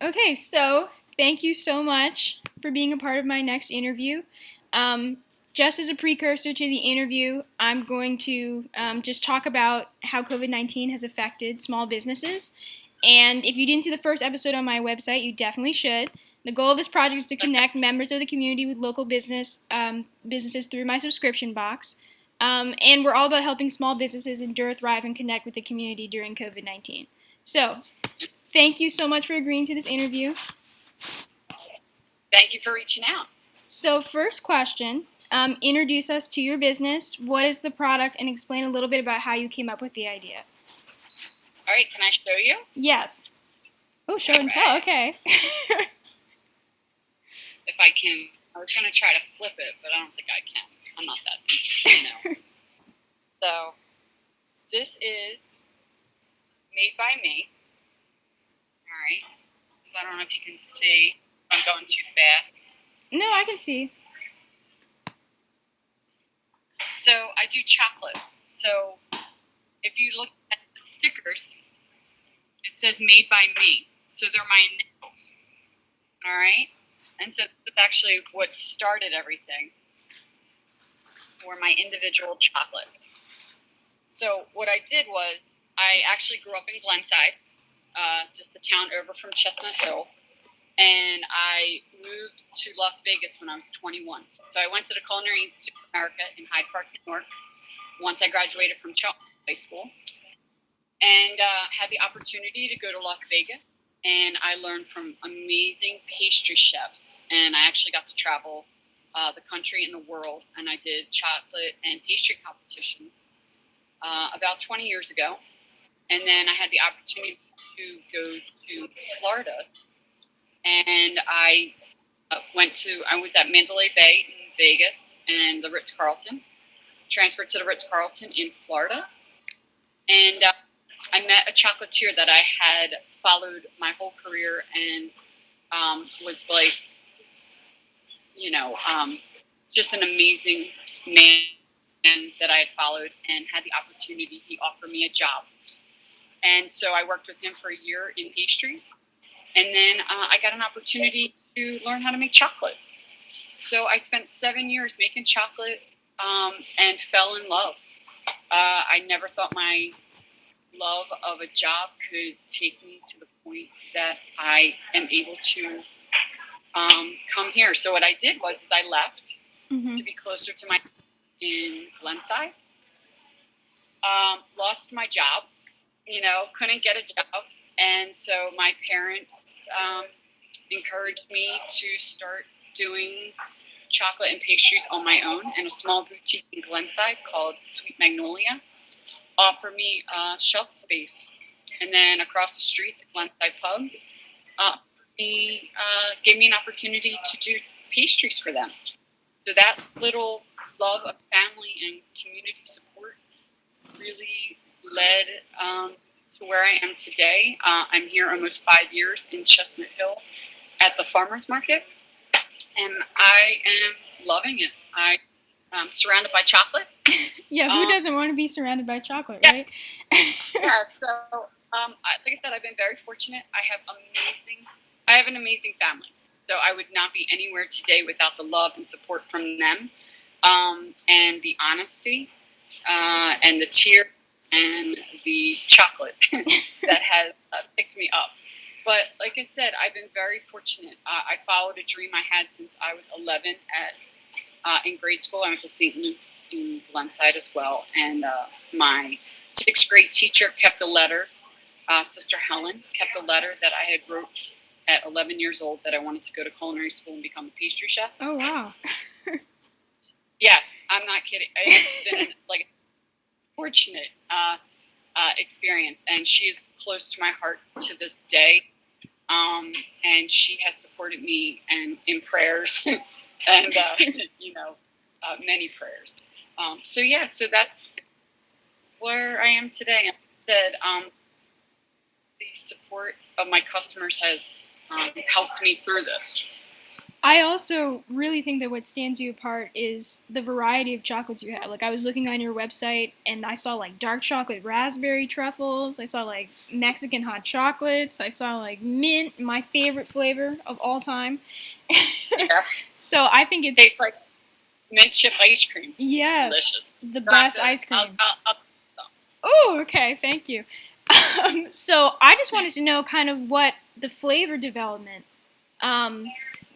Okay, so thank you so much for being a part of my next interview. Um, just as a precursor to the interview, I'm going to just talk about how COVID-19 has affected small businesses. And if you didn't see the first episode on my website, you definitely should. The goal of this project is to connect members of the community with local businesses through my subscription box. And we're all about helping small businesses endure, thrive, and connect with the community during COVID-19. So, thank you so much for agreeing to this interview. Thank you for reaching out. So, first question, introduce us to your business. What is the product, and explain a little bit about how you came up with the idea. All right, can I show you? Yes. Oh, show and tell. Okay. If I can, I was going to try to flip it, but I don't think I can. I'm not that, So, this is made by me. All right. So I don't know if you can see. I'm going too fast. No, I can see. So I do chocolate. So if you look at the stickers, it says made by me. So they're my initials. All right. And so that's actually what started everything. Were my individual chocolates. So what I did was I actually grew up in Glenside, just the town over from Chestnut Hill. And I moved to Las Vegas when I was 21. So I went to the Culinary Institute of America in Hyde Park, New York, once I graduated from high school, and had the opportunity to go to Las Vegas. And I learned from amazing pastry chefs. And I actually got to travel the country and the world. And I did chocolate and pastry competitions about 20 years ago. And then I had the opportunity to go to Florida. And I was at Mandalay Bay in Vegas and the Ritz-Carlton, transferred to the Ritz-Carlton in Florida. And I met a chocolatier that I had followed my whole career and was like, just an amazing man that I had followed and had the opportunity. He offered me a job. And so I worked with him for a year in pastries. And then I got an opportunity to learn how to make chocolate. So I spent 7 years making chocolate and fell in love. I never thought my love of a job could take me to the point that I am able to come here. So what I did was I left to be closer to my in Glenside. Lost my job, couldn't get a job. And so my parents encouraged me to start doing chocolate and pastries on my own, and a small boutique in Glenside called Sweet Magnolia offered me shelf space. And then across the street, the Glenside Pub gave me an opportunity to do pastries for them. So that little love of family and community support really led to where I am today. I'm here almost 5 years in Chestnut Hill at the farmers market, and I am loving it. I'm surrounded by chocolate. Yeah, who doesn't want to be surrounded by chocolate, yeah. right? Yeah, so like I said, I've been very fortunate. I have an amazing family. So I would not be anywhere today without the love and support from them, and the honesty, and the tears, and the chocolate that has picked me up. But like I said, I've been very fortunate. I followed a dream I had since I was 11 in grade school. I went to St. Luke's in Glenside as well. And my 6th grade teacher kept a letter, Sister Helen, kept a letter that I had wrote at 11 years old that I wanted to go to culinary school and become a pastry chef. Oh, wow. Yeah, I'm not kidding. It's been like fortunate experience, and she's close to my heart to this day. And she has supported me and in prayers and many prayers. So that's where I am today. And like I said, the support of my customers has helped me through this. I also really think that what stands you apart is the variety of chocolates you have. Like I was looking on your website and I saw like dark chocolate raspberry truffles. I saw like Mexican hot chocolates. I saw like mint, my favorite flavor of all time. Yeah. So I think It tastes it's like mint chip ice cream. It's yes, delicious. the Not best good. ice cream. I'll Oh, okay, thank you. So I just wanted to know kind of what the flavor development um,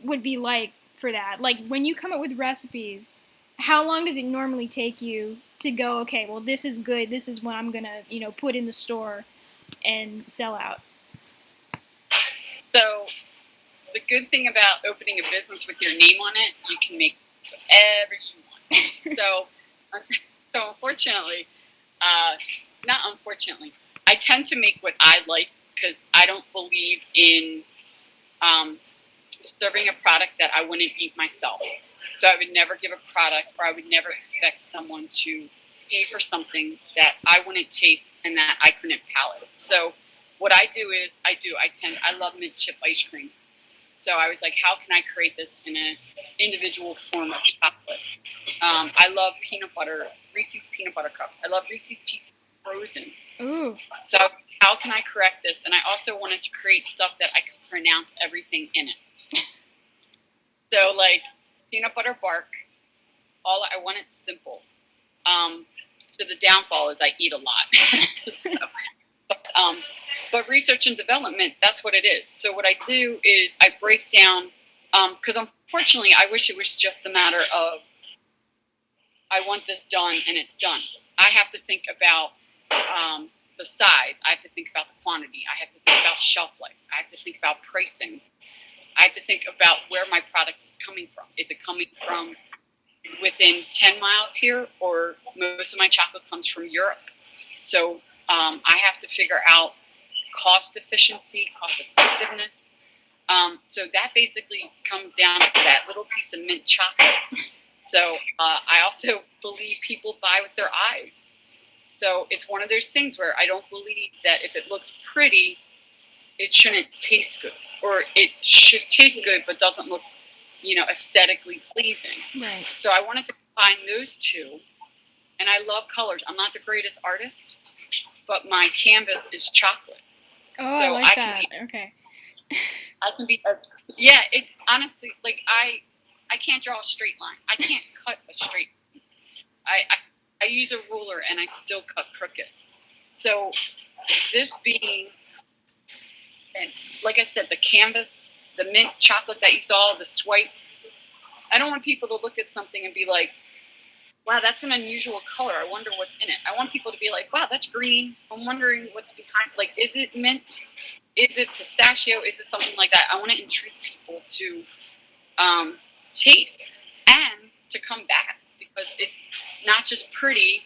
would be like for that. Like when you come up with recipes, how long does it normally take you to go, okay, well this is good, this is what I'm gonna, put in the store and sell out? So the good thing about opening a business with your name on it, you can make whatever you want. So unfortunately, not unfortunately, I tend to make what I like because I don't believe in serving a product that I wouldn't eat myself. So I would never give a product, or I would never expect someone to pay for something that I wouldn't taste and that I couldn't palate. So what I do is I love mint chip ice cream. So I was like, how can I create this in an individual form of chocolate? I love peanut butter, Reese's peanut butter cups. I love Reese's Pieces frozen. Ooh. So how can I correct this? And I also wanted to create stuff that I could pronounce everything in it. So like peanut butter bark, I want it simple. So the downfall is I eat a lot. So, but research and development, that's what it is. So what I do is I break down, because unfortunately I wish it was just a matter of I want this done and it's done. I have to think about the size. I have to think about the quantity. I have to think about shelf life. I have to think about pricing. I have to think about where my product is coming from. Is it coming from within 10 miles here, or most of my chocolate comes from Europe? So I have to figure out cost efficiency, cost effectiveness. So that basically comes down to that little piece of mint chocolate. So I also believe people buy with their eyes. So it's one of those things where I don't believe that if it looks pretty, it shouldn't taste good, or it should taste good but doesn't look, aesthetically pleasing. Right. So I wanted to combine those two, and I love colors. I'm not the greatest artist, but my canvas is chocolate. Oh, So I like that. Okay. I can be it's honestly like I can't draw a straight line. I can't cut a straight line. I use a ruler and I still cut crooked. So this being, and like I said, the canvas, the mint chocolate that you saw, the swipes, I don't want people to look at something and be like, wow, that's an unusual color. I wonder what's in it. I want people to be like, wow, that's green. I'm wondering what's behind. Like, is it mint? Is it pistachio? Is it something like that? I want to intrigue people to taste and to come back, because it's not just pretty.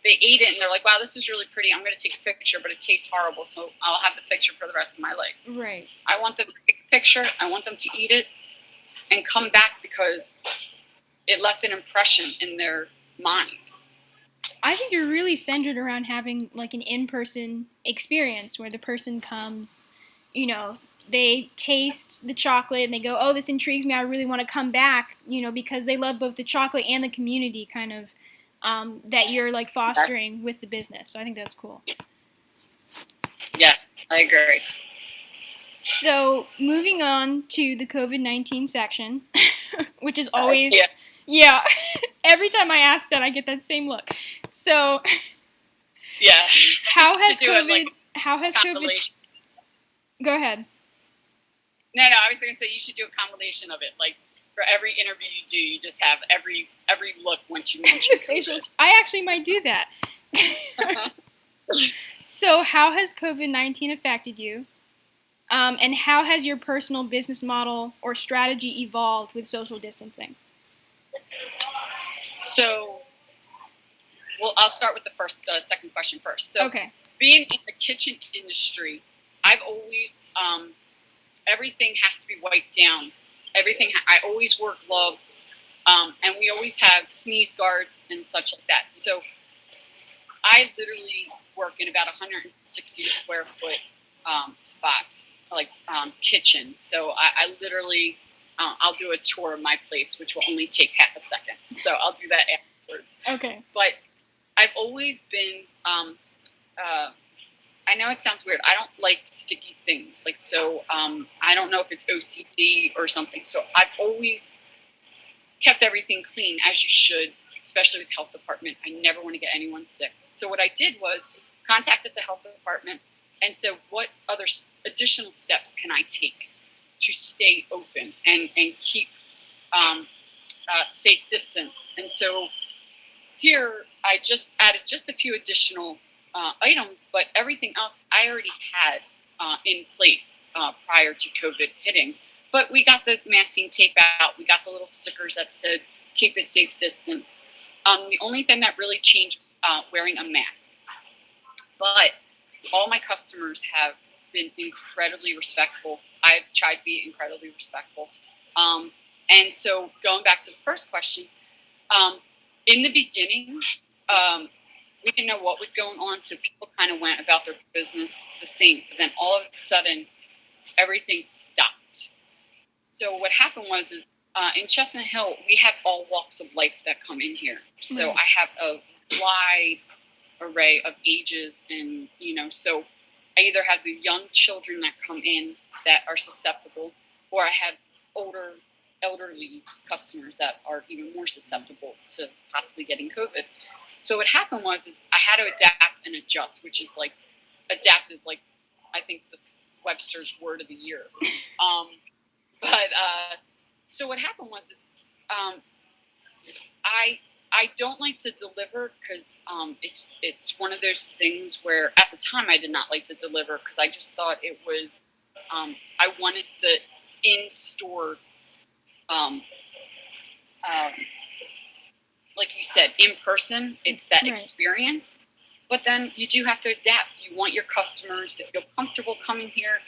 They ate it and they're like, wow, this is really pretty. I'm going to take a picture, but it tastes horrible, so I'll have the picture for the rest of my life. Right. I want them to take a picture. I want them to eat it and come back because it left an impression in their mind. I think you're really centered around having like an in-person experience where the person comes, they taste the chocolate and they go, oh, this intrigues me. I really want to come back, because they love both the chocolate and the community kind of that you're like fostering with the business. So I think that's cool. Yeah, I agree. So moving on to the COVID-19 section, which is always, yeah. Yeah. Every time I ask that, I get that same look. So, yeah. How has COVID? Go ahead. No, I was going to say you should do a compilation of it. Like for every interview you do, you just have every look once you mention COVID. I actually might do that. So, how has COVID-19 affected you? And how has your personal business model or strategy evolved with social distancing? So, well, I'll start with the second question first. So, okay. Being in the kitchen industry, I've always, everything has to be wiped down. I always wear gloves, and we always have sneeze guards and such like that. So, I literally work in about 160 square foot spot, like kitchen. So, I literally I'll do a tour of my place, which will only take half a second. So I'll do that afterwards. Okay. But I've always been, I know it sounds weird. I don't like sticky things. Like, so I don't know if it's OCD or something. So I've always kept everything clean, as you should, especially with health department. I never want to get anyone sick. So what I did was contacted the health department and said, what other additional steps can I take to stay open and keep safe distance? And so here I just added just a few additional items, but everything else I already had in place prior to COVID hitting. But we got the masking tape out. We got the little stickers that said, keep a safe distance. The only thing that really changed, wearing a mask. But all my customers have been incredibly respectful. I've tried to be incredibly respectful. And so going back to the first question, in the beginning, we didn't know what was going on, so people kind of went about their business the same. But then all of a sudden, everything stopped. So what happened was in Chestnut Hill, we have all walks of life that come in here. So Right. I have a wide array of ages, and so I either have the young children that come in that are susceptible, or I have elderly customers that are even more susceptible to possibly getting COVID. So what happened was I had to adapt and adjust, which is like, adapt is like, I think the Webster's word of the year. So what happened was I don't like to deliver because it's one of those things where at the time I did not like to deliver because I just thought it was I wanted the in-store like you said, in person. It's that Right. experience. But then you do have to adapt. You want your customers to feel comfortable coming here,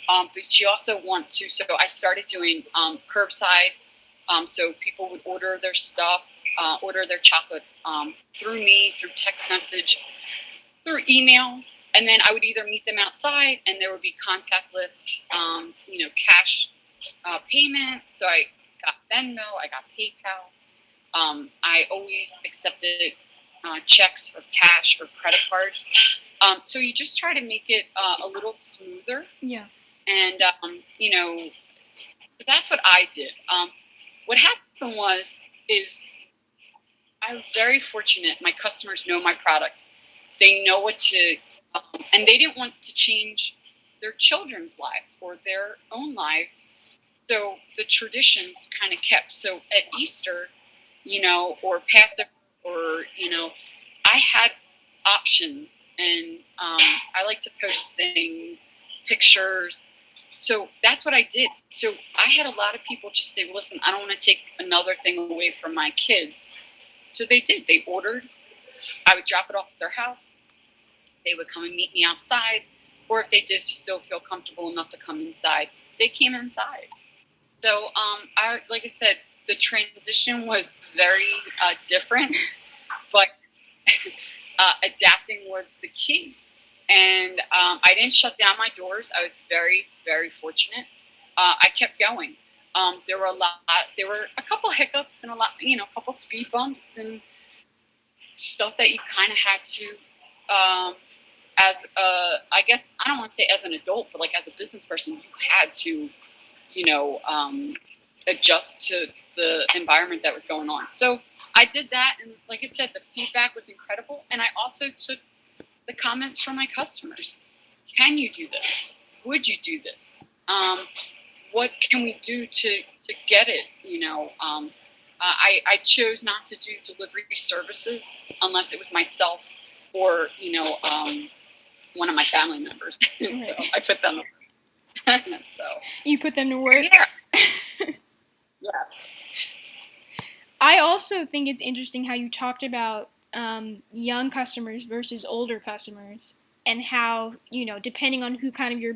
but you also want to. So I started doing curbside. So people would order their stuff, order their chocolate through me, through text message, through email, and then I would either meet them outside, and there would be contactless, cash payment. So I got Venmo, I got PayPal. I always accepted checks or cash or credit cards. So you just try to make it a little smoother. Yeah. And, that's what I did. What happened is I'm very fortunate. My customers know my product. They know what to, and they didn't want to change their children's lives or their own lives. So the traditions kind of kept. So at Easter, or Passover, or, I had options, and I like to post things, pictures. So that's what I did. So I had a lot of people just say, well, listen, I don't want to take another thing away from my kids. So they did. They ordered. I would drop it off at their house. They would come and meet me outside. Or if they just still feel comfortable enough to come inside, they came inside. So, like I said, the transition was very different, but adapting was the key. And I didn't shut down my doors. I was very, very fortunate. I kept going. There were a couple hiccups and a couple speed bumps and stuff that you kind of had to, I guess, I don't want to say as an adult, but like as a business person, you had to, adjust to the environment that was going on. So I did that, and like I said, the feedback was incredible, and I also took the comments from my customers. Can you do this? Would you do this? What can we do to get it? I chose not to do delivery services unless it was myself or one of my family members. So I put them. So you put them to work. Yeah. Yes. I also think it's interesting how you talked about young customers versus older customers, and how, depending on who kind of your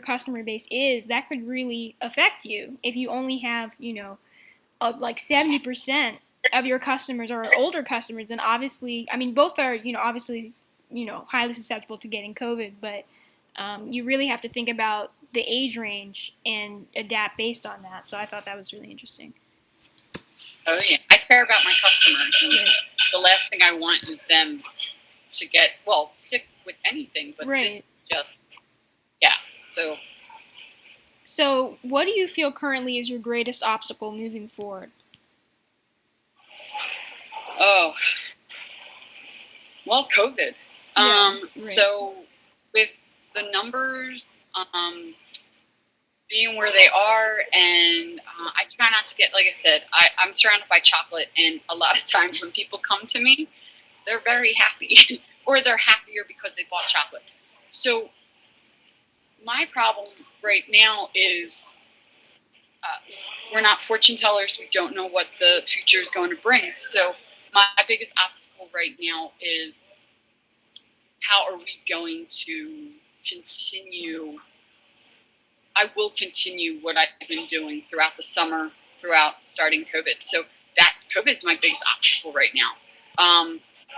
customer base is, that could really affect you. If you only have, like 70% of your customers are older customers, then obviously, I mean, both are, obviously, highly susceptible to getting COVID, but you really have to think about the age range and adapt based on that. So I thought that was really interesting. Oh yeah, I care about my customers, and the last thing I want is them to get sick with anything. But this is just So what do you feel currently is your greatest obstacle moving forward? Oh, well, COVID. So with the numbers being where they are, and I try not to get, like I said, I'm surrounded by chocolate, and a lot of times when people come to me, they're very happy, or they're happier because they bought chocolate. So my problem right now is we're not fortune tellers. We don't know what the future is going to bring. So my biggest obstacle right now is how are we going to continue? I will continue what I've been doing throughout the summer, throughout starting COVID. So that COVID's my biggest obstacle right now.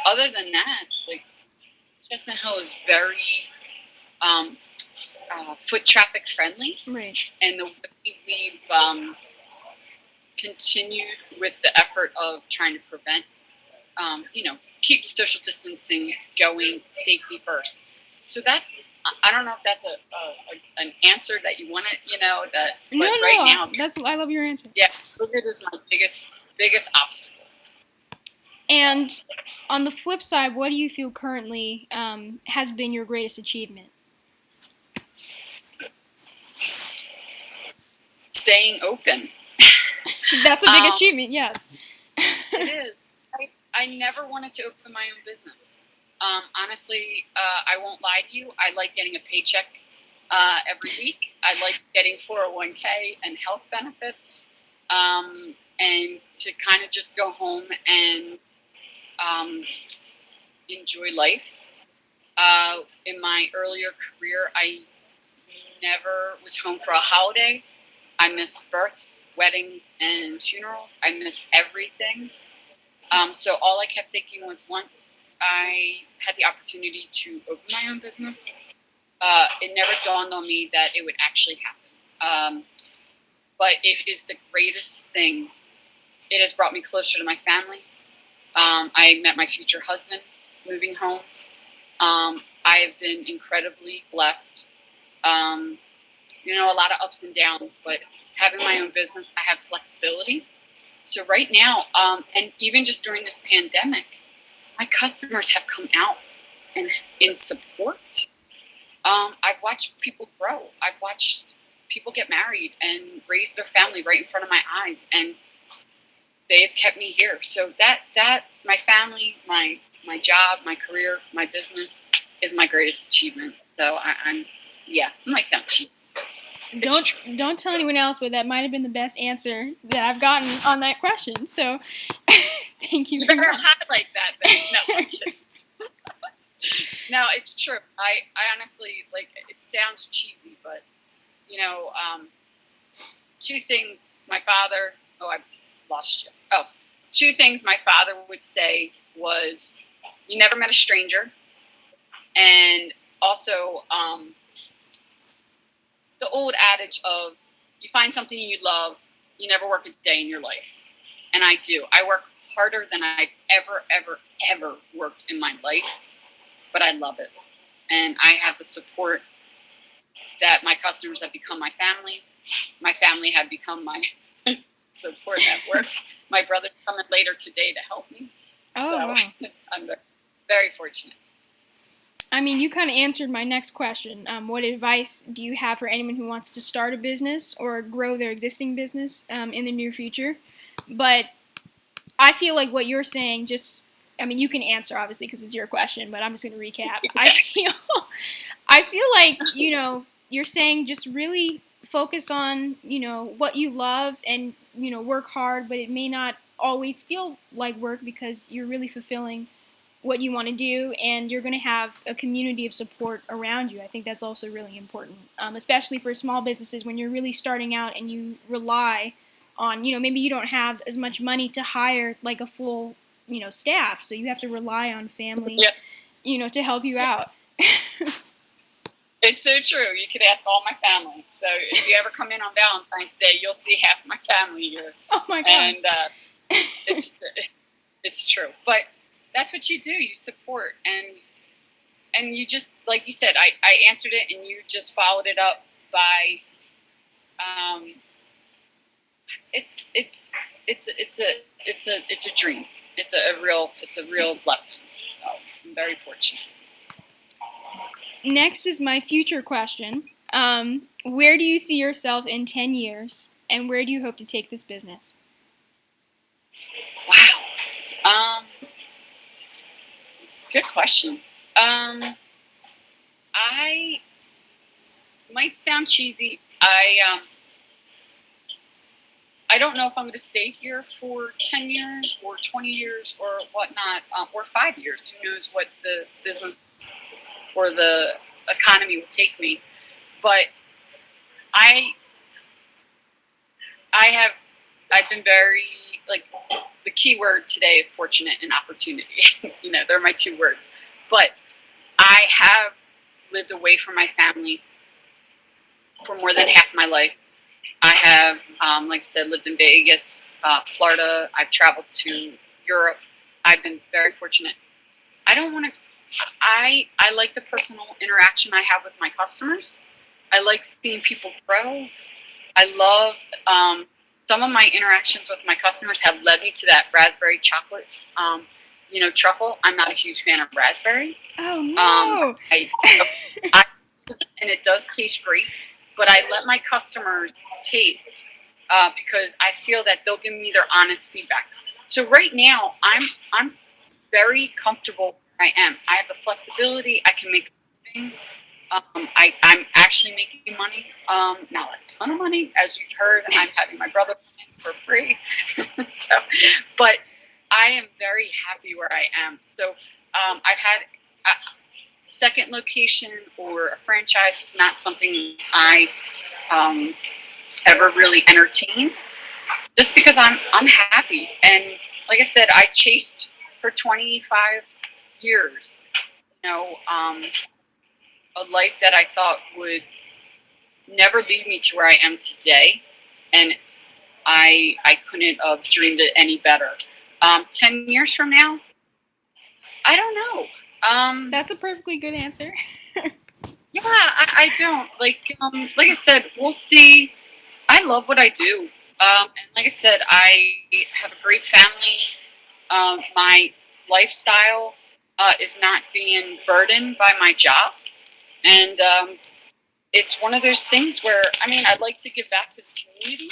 Other than that, like, Chestnut Hill is very foot traffic friendly, and the way we've continued with the effort of trying to prevent, keep social distancing going, safety first. So that, I don't know if that's an answer that you want to, now, I love your answer. Yeah, COVID is my biggest obstacle. And on the flip side, what do you feel currently has been your greatest achievement? Staying open. That's a big achievement, yes. It is. I never wanted to open my own business. Honestly, I won't lie to you. I like getting a paycheck every week. I like getting 401k and health benefits, and to kind of just go home and enjoy life. In my earlier career, I never was home for a holiday. I missed births, weddings, and funerals. I missed everything. So all I kept thinking was, once I had the opportunity to open my own business, it never dawned on me that it would actually happen. But it is the greatest thing. It has brought me closer to my family. I met my future husband moving home. I have been incredibly blessed. A lot of ups and downs, but having my own business, I have flexibility. So right now, and even just during this pandemic, my customers have come out and in support. I've watched people grow. I've watched people get married and raise their family right in front of my eyes, and they've kept me here. So that my family, my job, my career, my business is my greatest achievement. So I might sound cheap. Don't tell anyone else, but that might have been the best answer that I've gotten on that question. So thank you. You better highlight that then. No, no, it's true. I honestly, like, it sounds cheesy, but two things my father. Oh, I've lost you. Oh, two things my father would say was, "You never met a stranger," and also the old adage of, you find something you love, you never work a day in your life. And I do. I work harder than I've ever worked in my life, but I love it. And I have the support that my customers have become my family. My family have become my support network. My brother's coming later today to help me. Wow. I'm very fortunate. I mean, you kind of answered my next question. What advice do you have for anyone who wants to start a business or grow their existing business in the near future? But I feel like what you're saying you can answer, obviously, because it's your question, but I'm just going to recap. Yeah. I feel like, you're saying just really focus on, what you love and, work hard, but it may not always feel like work because you're really fulfilling what you want to do, and you're going to have a community of support around you. I think that's also really important, especially for small businesses when you're really starting out and you rely on, maybe you don't have as much money to hire like a full, staff, so you have to rely on family, to help you out. It's so true. You could ask all my family. So if you ever come in on Valentine's Day, you'll see half my family here. Oh my god! And it's true. But that's what you do. You support, and you just, like you said, I answered it, and you just followed it up by it's a dream. It's a real blessing. So I'm very fortunate. Next is my future question. Where do you see yourself in 10 years, and where do you hope to take this business? Wow. Good question. I might sound cheesy. I don't know if I'm going to stay here for 10 years or 20 years or whatnot, or 5 years. Who knows what the business or the economy will take me. But I've been very, like, the key word today is fortunate and opportunity. They're my two words. But I have lived away from my family for more than half my life. I have, like I said, lived in Vegas, Florida. I've traveled to Europe. I've been very fortunate. I like the personal interaction I have with my customers. I like seeing people grow. I love, some of my interactions with my customers have led me to that raspberry chocolate, truffle. I'm not a huge fan of raspberry. Oh, no. And it does taste great, but I let my customers taste because I feel that they'll give me their honest feedback. So right now, I'm very comfortable where I am. I have the flexibility. I can make a living. I'm actually making money, not like a ton of money, as you've heard. I'm having my brother come in for free, but I am very happy where I am. So I've had a second location or a franchise is not something I ever really entertain, just because I'm happy. And like I said, I chased for 25 years, a life that I thought would never lead me to where I am today, and I couldn't have dreamed it any better. 10 years from now, I don't know. That's a perfectly good answer. Yeah, I don't. Like I said, we'll see. I love what I do. And like I said, I have a great family. My lifestyle is not being burdened by my job. And it's one of those things where, I'd like to give back to the community.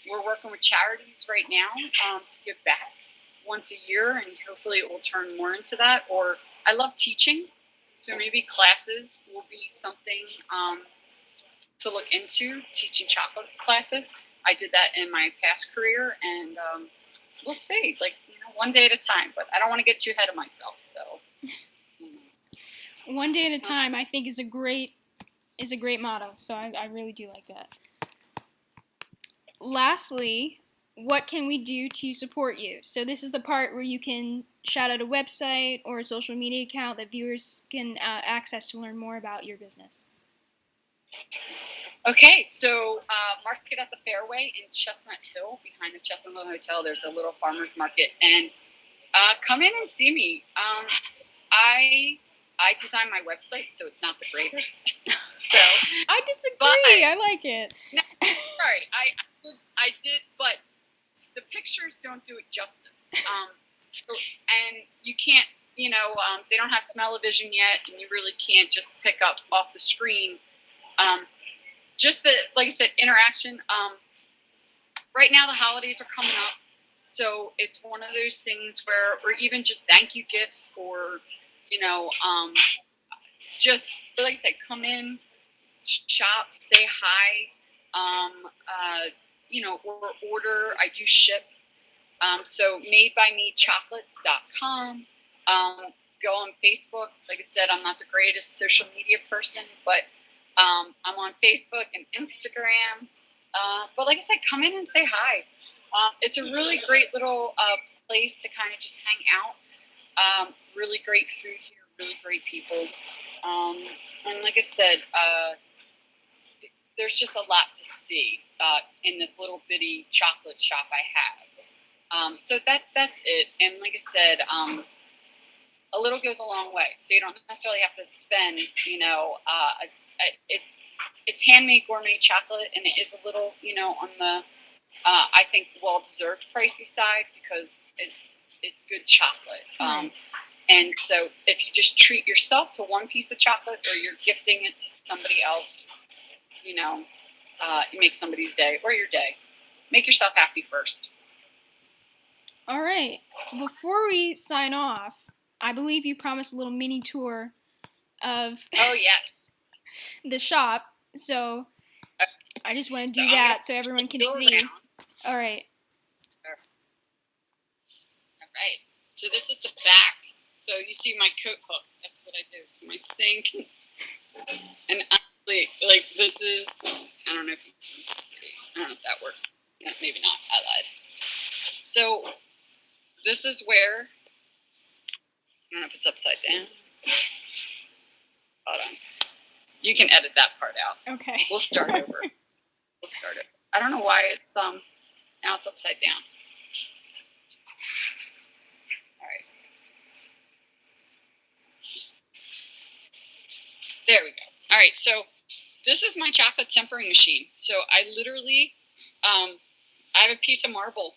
We're working with charities right now to give back once a year, and hopefully it will turn more into that. Or I love teaching, so maybe classes will be something to look into, teaching chocolate classes. I did that in my past career, and we'll see, one day at a time. But I don't want to get too ahead of myself, so. One day at a time, I think, is a great motto. So I really do like that. Lastly, what can we do to support you? So this is the part where you can shout out a website or a social media account that viewers can access to learn more about your business. Okay, so Market at the Fairway in Chestnut Hill, behind the Chestnut Hill Hotel. There's a little farmer's market, and come in and see me. I designed my website, so it's not the greatest. So I disagree. I like it. No, sorry, I did, but the pictures don't do it justice. And you can't, they don't have smell-o-vision yet, and you really can't just pick up off the screen. Just the, like I said, interaction. Right now the holidays are coming up, so it's one of those things where, or even just thank you gifts, or just like I said, come in, shop, say hi, or order. I do ship. So madebymechocolates.com. Go on Facebook. Like I said, I'm not the greatest social media person, but I'm on Facebook and Instagram. But like I said, come in and say hi. It's a really great little place to kind of just hang out. Really great food here, really great people. And like I said, there's just a lot to see in this little bitty chocolate shop I have. So that's it. And like I said, a little goes a long way. So you don't necessarily have to spend, it's handmade gourmet chocolate, and it is a little, on the I think well-deserved pricey side because it's good chocolate. And so if you just treat yourself to one piece of chocolate, or you're gifting it to somebody else, you make somebody's day or your day. Make yourself happy first. All right. Before we sign off, I believe you promised a little mini tour of the shop. So I just want to do that so everyone can see. Around. All right. All right. So this is the back. So you see my coat hook. That's what I do. It's my sink. And honestly, like, this is, I don't know if you can see. I don't know if that works. Maybe not. I lied. So this is where, I don't know if it's upside down. Hold on. You can edit that part out. Okay. We'll start over. I don't know why it's, now it's upside down. All right. There we go. All right, so this is my chocolate tempering machine. So I literally, I have a piece of marble,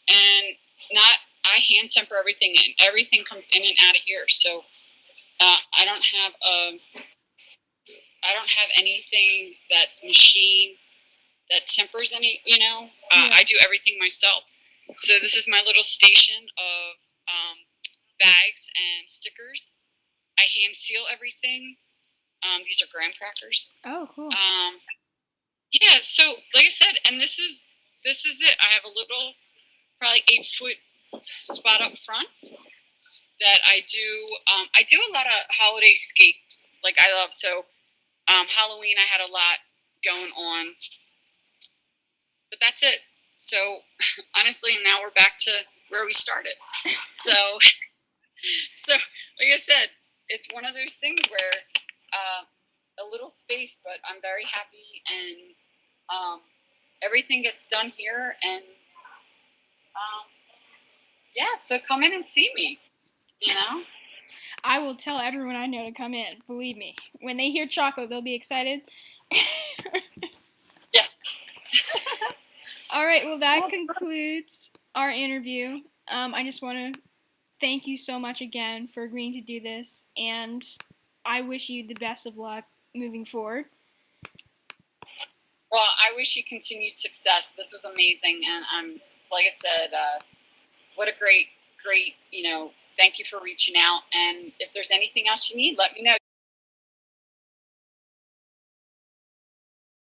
and I hand temper everything in. Everything comes in and out of here. So I don't have anything that's machine that tempers any. I do everything myself. So this is my little station of bags and stickers. I hand seal everything. These are graham crackers. Oh, cool. Yeah, so like I said, and this is it. I have a little, probably 8-foot spot up front that I do. I do a lot of holiday scapes. Like I love, so Halloween I had a lot going on. But that's it. So honestly, now we're back to where we started. So like I said, it's one of those things where a little space, but I'm very happy, and everything gets done here. And so come in and see me. I will tell everyone I know to come in. Believe me, when they hear chocolate, they'll be excited. Yes. All right. Well, that concludes our interview. I just want to thank you so much again for agreeing to do this, and I wish you the best of luck moving forward. Well, I wish you continued success. This was amazing, and I'm, like I said, what a great, thank you for reaching out. And if there's anything else you need, let me know.